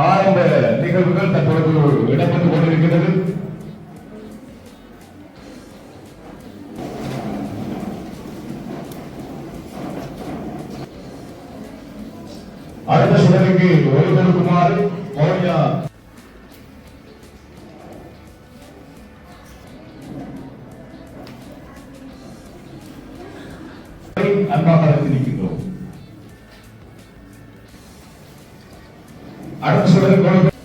ஆரம்ப நிகழ்வுகள் தற்பொழுது இடம்பெற்றுக் கொண்டிருக்கிறது. அடுத்த சுடருக்கு ஒரு கொடுக்குமாறு மௌரியா அன்பாக அழைத்திருக்கின்றோம். அடுத்த சுடருக்கு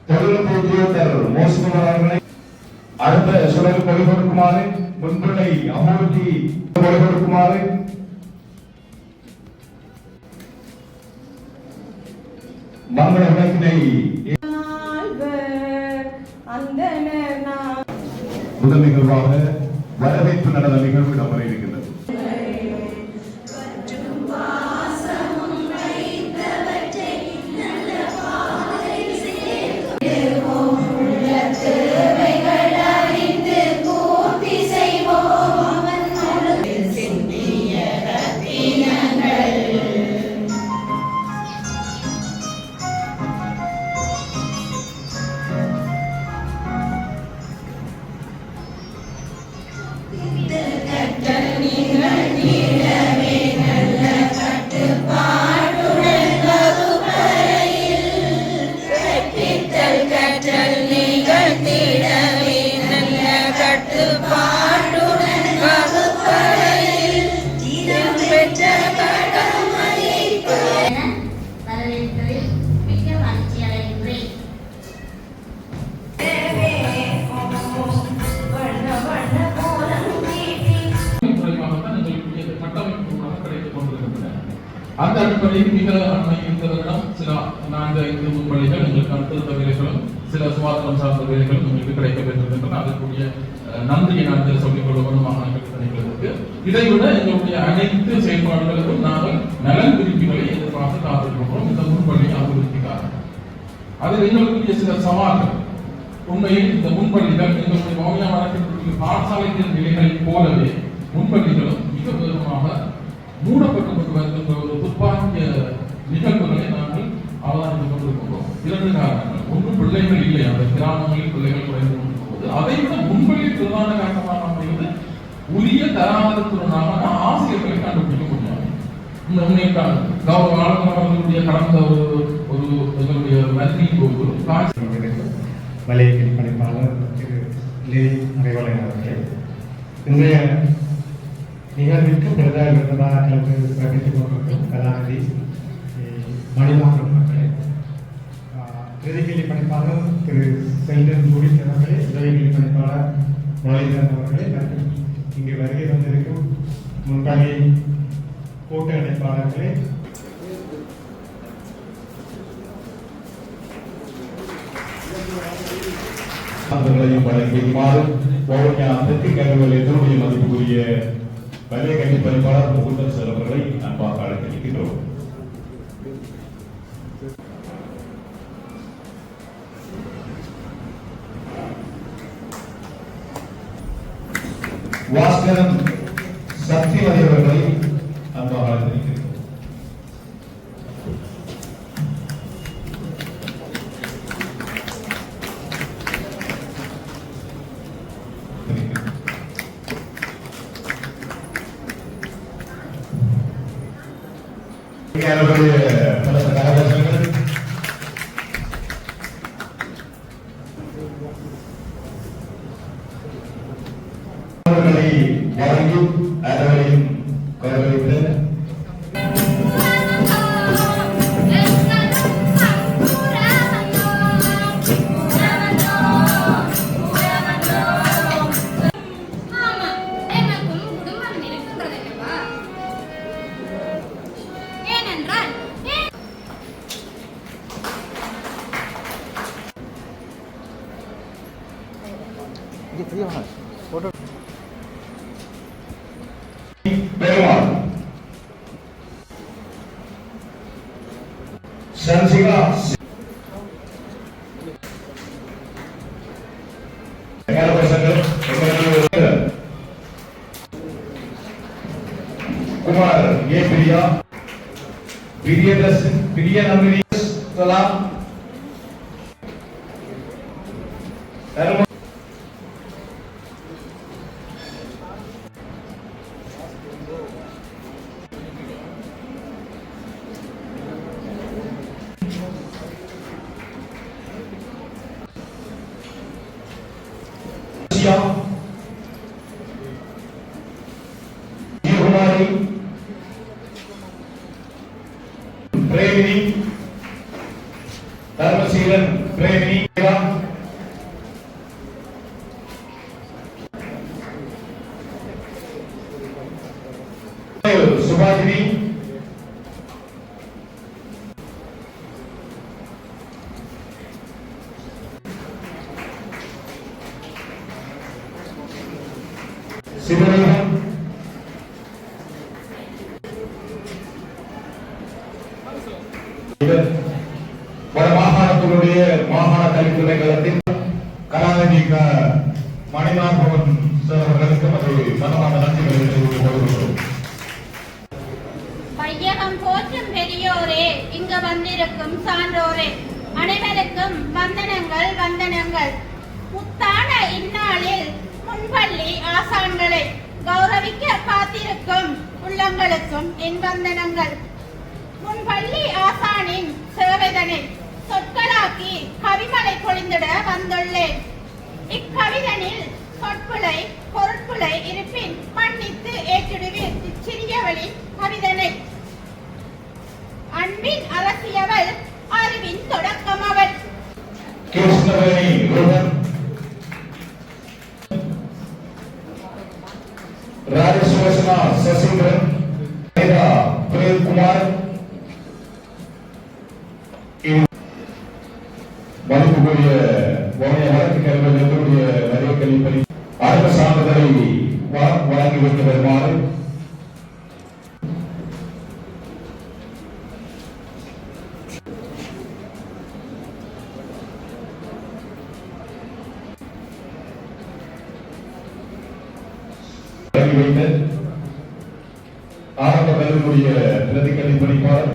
தொழில்நுட்ப உத்தியோகத்தர் மோசகுமார் அவர்களை அடுத்த சுடருக்கு கொலை கொடுக்குமாறு முன்பிள்ளை அமூர்த்தி கொலை கொடுக்குமாறு மங்கள விளக்கினை முதல் நிகழ்வாக வரவேற்பு நடந்த நிகழ்வு இடம்பெற இருக்கிறது. அந்த அடிப்படையில் மிக அண்மையில் இந்த வருடம் சில 4-5 முன்பள்ளிகள் எங்களுக்கு அடுத்த வேலைகளும் சில சுகாதாரம் சார்ந்த வேலைகளும் எங்களுக்கு கிடைக்கப்பெற்றிருக்கின்றன. அதற்குரிய நன்றியை நாங்கள் சொல்லிக் கொள்வோம் மாகாண பணிகளுக்கு. இதைவிட எங்களுடைய அனைத்து செயல்பாடுகளுக்கும் நாங்கள் நலன் விரும்பிகளை எதிர்பார்த்து காத்திருக்கிறோம். இந்த முன்பள்ளி அபிவிருத்திக்காக அதில் எங்களுக்குரிய சில சவால்கள் உண்மையில் இந்த முன்பள்ளிகள் எங்களுடைய மௌனியா வழக்கில் பாடசாலைகளின் நிலைகளைப் போலவே முன்பள்ளிகளும் மிக வேகமாக மூடப்பட்டு கொண்டு வருகின்ற ஒரு துப்பாக்கிய நிகழ்வுகளை நாங்கள் அவதானித்துக் கொண்டிருக்கின்றோம். 2 காரணங்கள். ஒன்று, பிள்ளைகள் இல்லை, அந்த கிராமங்களில் பிள்ளைகள் குறைந்து கொண்டிருப்பது. அதை விட முன்பள்ளி பிரதான காரணமாக அமைவது உரிய தராதரத்துடனான ஆசிரியர்களை கண்டுபிடிக்க முடியாது. கௌரவ ஆளுநர் அவர்களுடைய கடந்த ஒரு எங்களுடைய வருகையின் போது வலையகிரி பணிப்பாளர் திரு லே அறிவாளன் அவர்களே, இன்றைய நிகழ்விற்கு பிரதான விருதாக கலந்து பிரகட்டிக் கொண்டிருக்கும் கலாநிதி மணிமாறன் அவர்களே, பிரதிகிரி பணிப்பாளர் திரு செல்வன் ஜூடித் அவர்களே, உதவிகிரி பணிப்பாளர் முரளிதரன் அவர்களே மற்றும் இங்கு வருகை வந்திருக்கும் முன்பணி கூட்ட இணைப்பாளர்களே, வழங்கியுமாறு தெற்கு கல்வியில் எதிர்ப்புடைய மதிப்புக்குரிய பள்ளிய கல்வி பணிப்பாளர் முகுந்தன் செல்வர்களை அன்பாக அழைத்திருக்கின்றோம். வாஸ்கரன் சக்திவதி அவர்களை அன்பாக அழைத்திருக்கின்றோம். வழங்கி அதனையும் கௌரவித்து பெருமாள் சன்சிகா कुमार ये प्रिया प्रियदर्शन प्रिय नंदिनी सलाम कुमारी प्रेमिनी धर्मशीलन प्रेमिनी सुभाषिनी सिमरन வடமாகாணத்தினுடைய மாகாண கல்வித்துறை களத்தில் கலாநிதி மணிநாத் பவன் சார் அவர்களுக்கு அது மனமான நன்றிகளை தெரிவித்துக் கொள்கிறோம். வையகம் போற்றும் பெரியோரே, இங்கு வந்திருக்கும் சான்றோரே, அனைவருக்கும் வந்தனங்கள் வந்தனங்கள். முத்தான இந்நாளில் முன்பள்ளி ஆசான்களை கௌரவிக்க காத்திருக்கும் உள்ளங்களுக்கும் என் வந்தனங்கள். முன்பள்ளி ஆசானின் சேவைதனை சொற்களாக்கி கவிமலை பொழிந்திட வந்துள்ளேன். இக்கவிதனில் சொற்பிழை பொருட்பிழை இருப்பின் மன்னித்து ஏற்றிடுவேன் இச்சிறியவளின் கவிதனை. அன்பின் அரசியவள், அறிவின் தொடக்கம் அவள். கிருஷ்ணவேணி ரோஹன் ராஜசுவசனா சசீந்திரன் பிரேம்குமார் மதிப்புக்குரிய வழக்கு கல்வியுடைய நிறைய கல்வி அரசு சான்றிதழை வழங்கி வைத்து வருமாறு வழங்கி வைத்த ஆரம்ப கல்வியுடைய பிரதி கல்வி பணிப்பாளர்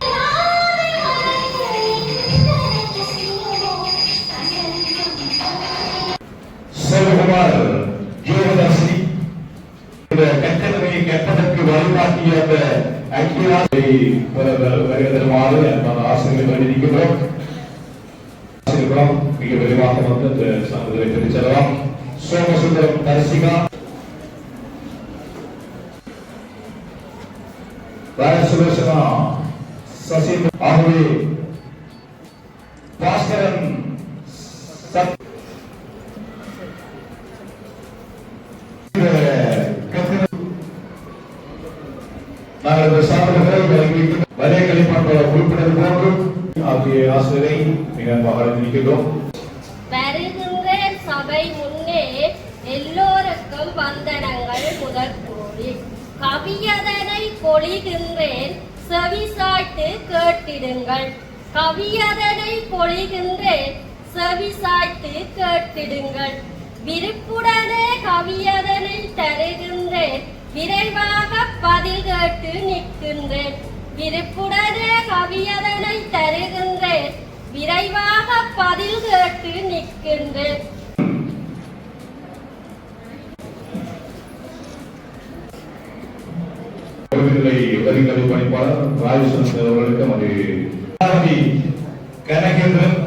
செல்வகுமார் ஜீவதாசி இந்த கட்டணமையை கட்டதற்கு வழிகாட்டிய அந்த ஐக்கியராசை வருவதற்குமாறு ஆசிரியர்கள் வேண்டியிருக்கிறோம். மிக விரைவாக வந்து இந்த சான்றிதழை பெற்றுச் செல்லலாம். சோமசுந்தரம் தரிசிகா, ராஜசுலோசனா சசீந்திரன் ஆகிய பாஸ்கரன் வரைய கழிப்பான உறுப்பினர் போன்று ஆகிய ஆசிரியரை மிக வரவேற்கிறோம். வருகின்ற சபை முன்னே எல்லோருக்கும் வந்தனங்கள் முதல் கோரி கவியதனை பொழிகின்றேன் செவிசாய்த்து கேட்டிடுங்கள். கவியதனை பொழிகின்றேன் செவிசாய்த்து கேட்டிடுங்கள். விருப்புடனே கவியதனை தருகின்றேன் விரைவாக பதில் கேட்டு நிற்கின்றேன். விருப்புடனே கவியதனை தருகின்றேன் விரைவாக பதில் கேட்டு நிற்கின்றேன். உதவி பணிப்பாளர் ராஜேஸ்வரன் அவர்களுக்கும் அது கனகேந்திரன்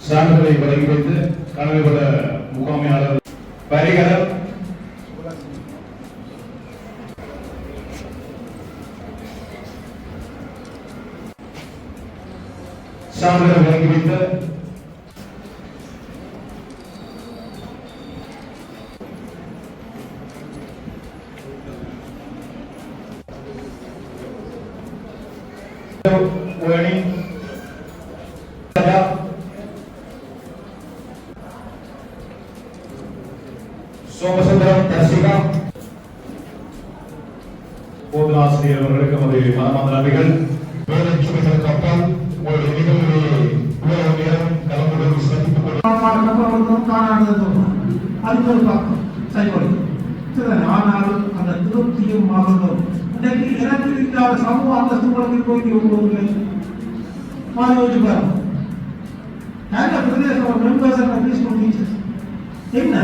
சான்றிதழை வழங்கி வைத்து கனவுபட முகாமையாளர் பரிகரன் சான்றிதழ் வழங்கி வைத்த வேணி சோமசுந்தரம் தர்சிகா போதனாசிரியர் அவர்களுக்கு நமது மனமார்ந்த நன்றிகள். வேலைச்சுமைகளுக்கு அப்பால் உங்களுடைய நிகழ்வுகளை இவ்வளவு நேரம் கலந்துடன் சிறப்பித்துக் கொண்டு ஆனாலும் அந்த திருப்தியும் மகளும் இன்றைக்கு எனக்கு இல்லாத சமூக அந்தஸ்துகளுக்கு போய் யோசிப்பாரு நல்ல பிரதேசம் மெம்பர்ஸ் அண்ட் பீஸ்ஃபுல் டீச்சர்ஸ் என்ன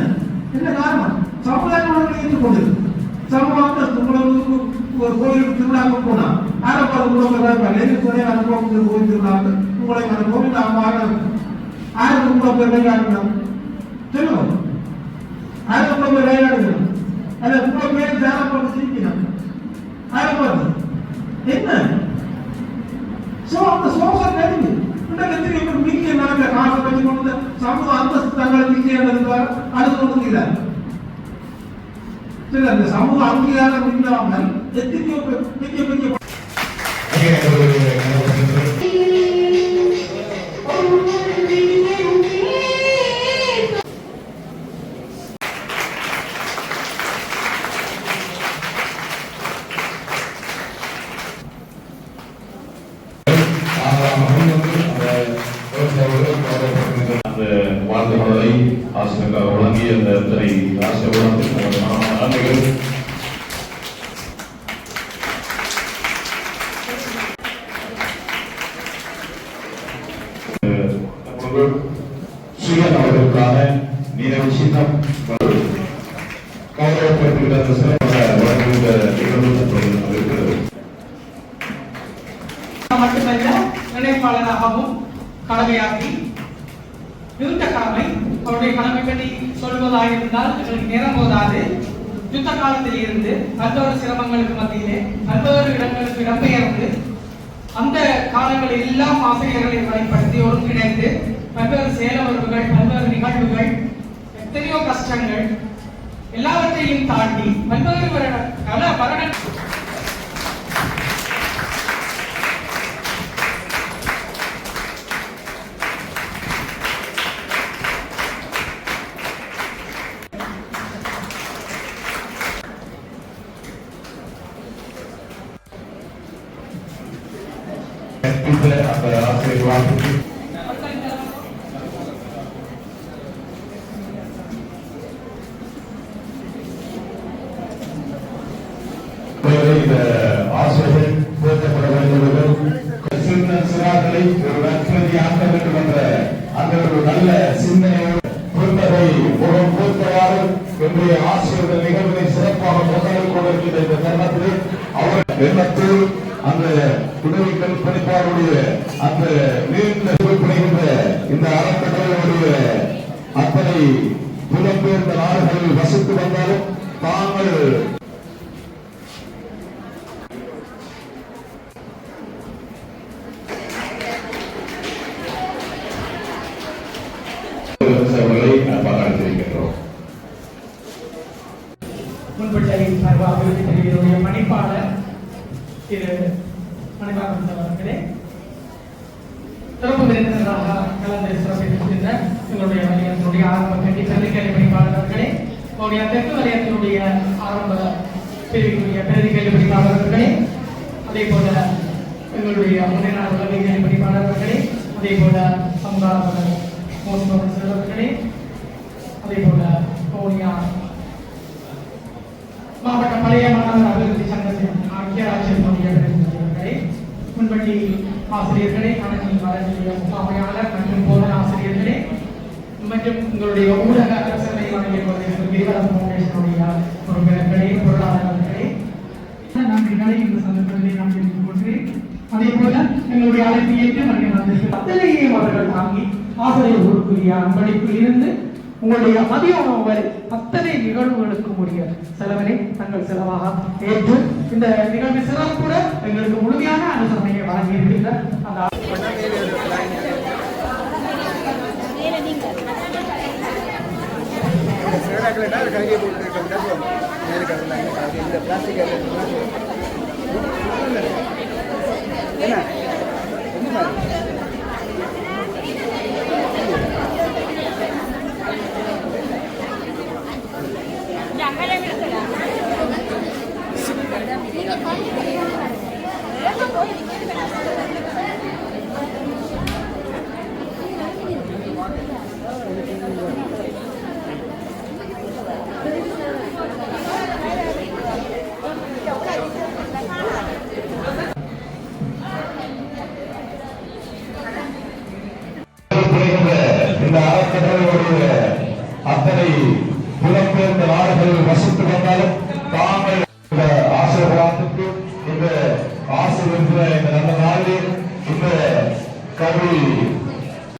என்ன காரணம் சமுதாயம் ஏற்றுக்கொண்டது சமூக அந்தஸ்து உங்களுக்கு ஒரு கோயிலுக்கு திருவிழாக்கு போனா ஆரப்பாடு உங்களுக்கு அனுபவம் கோயில் திருவிழாக்கு உங்களை கோவில் ஆயிரத்தி உங்களை பேர் விளையாடணும் சொல்லுங்க ஆயிரத்தி உங்களை பேர் விளையாடுங்க அதை உங்களை பேர் தியானம் பண்ணி சிரிக்கணும் ஆயிரப்பாடு என்ன சோ அந்த சோசல் நெருங்கி இன்றைக்கு மிக்க நடந்த காசை வச்சு கொண்டு சமூக அந்தஸ்து தங்களை மிக்க அது கொண்டு அந்த சமூக அங்கீகாரம் இல்லாமல் எத்தனையோ பெரிய பெரிய வாழ்த்துக்களை ஆசிரியர் வழங்கிய அந்த இத்தனை ஆசிரியர் நன்றிகள். சுயன் அவர்களுக்கான நினைவு சின்னம் கௌரவப்படுத்துகிற அந்த சிறப்பாக வழங்குகின்ற நிகழ்வு இருக்கிறது. மட்டுமல்ல நினைப்பாளராகவும் கடமையாற்றி யுத்த கடமை அவருடைய கடமை பற்றி சொல்வதாக இருந்தால் எங்களுக்கு நேரம் போதாது. யுத்த காலத்தில் இருந்து பல்வேறு சிரமங்களுக்கு மத்தியிலே பல்வேறு இடங்களுக்கு இடம்பெயர்ந்து அந்த காலங்களில் எல்லாம் ஆசிரியர்களை பயன்படுத்தி ஒருங்கிணைந்து பல்வேறு செயலவர்கள் பல்வேறு நிகழ்வுகள் எத்தனையோ கஷ்டங்கள் எல்லாவற்றையும் தாண்டி பல்வேறு பல வருடங்கள் அந்த ஆசிரியர் வாழ்த்து இந்த ஆசிரியர்கள் போற்றப்பட வேண்டியவர்கள் சிறார்களை ஒரு நற்செய்தி ஆக்க வேண்டும் என்ற அந்த ஒரு நல்ல சிந்தனையோடு புரிந்ததை முகம் போற்றவாறு என்னுடைய ஆசிரியர்கள் நிகழ்வினை சிறப்பாக கொண்டாடிக் கொண்டிருக்கின்ற இந்த தருணத்திலே அவர் எண்ணத்தில் அந்த உதவிகள் பணிப்பாளருடைய அந்த நீண்ட குறிப்பிடுகின்ற இந்த அறக்கட்டளையுடைய அத்தனை புலம்பெயர்ந்த நாடுகளில் வசித்து வந்தாலும் தாங்கள் பாராட்டியிருக்கின்றோம். முன்பட்டையின் சார்பாக அபிவிருத்தி பிரிவினுடைய பணிப்பாளர் திரு மணிபாலன் அவர்களே, சிறப்பு விருந்தினராக கலந்து சிறப்பித்திருக்கின்ற எங்களுடைய வலயத்தினுடைய ஆரம்ப கல்வி கல்வி பணிப்பாளர் அவர்களே, உங்களுடைய தெற்கு வலயத்தினுடைய ஆரம்ப பிரிவினுடைய பிரதி கல்வி பணிப்பாளர் அவர்களே, அதே போல எங்களுடைய முன்னாள் கல்வி கல்வி பணிப்பாளர் அவர்களே, அதே போல சமுதாய அவர்களே, அதே போல கோனியா மாவட்ட பழைய மாணவர் அபிவிருத்தி சங்கத்தின் ஐக்கிய ராஜ்யத்தினுடைய பிரதிநிதிகளே, முன்பள்ளி ஆசிரியர்களே, கணக்கில் வரக்கூடிய முகாமையாளர் மற்றும் போதன ஆசிரியர்களே மற்றும் உங்களுடைய ஊடக அரசனை வழங்கிய கிரிவலம் ஃபவுண்டேஷனுடைய உறுப்பினர்களே, பொருளாளர்களே நன்றிகளை இந்த சந்தர்ப்பத்திலே நான் தெரிவித்துக் கொள்கிறேன். அதே போல எங்களுடைய அழைப்பு ஏற்று மற்றும் அத்தனையையும் அவர்கள் தாங்கி ஆசிரியர் உறுப்பிய அன்பளிப்பில் இருந்து உங்களுடைய மதிய உணவு வரை அத்தனை நிகழ்வுகளுக்கும் உரிய செலவினை தங்கள் செலவாக ஏற்று இந்த நிகழ்வு சிறப்புட எங்களுக்கு முழுமையான அனுசரணையை வழங்கி இருக்கின்ற அந்த என்ன இந்த அறக்கட்டளையுடைய அத்தனை புலம்பெயர்ந்த நாடுகளில் வசித்து வந்தாலும் தாங்கள் இந்த ஆசீர்வாதத்துக்கு இந்த ஆசீர்வதிக்கிற இந்த நல்ல நாளில் இந்த கல்வி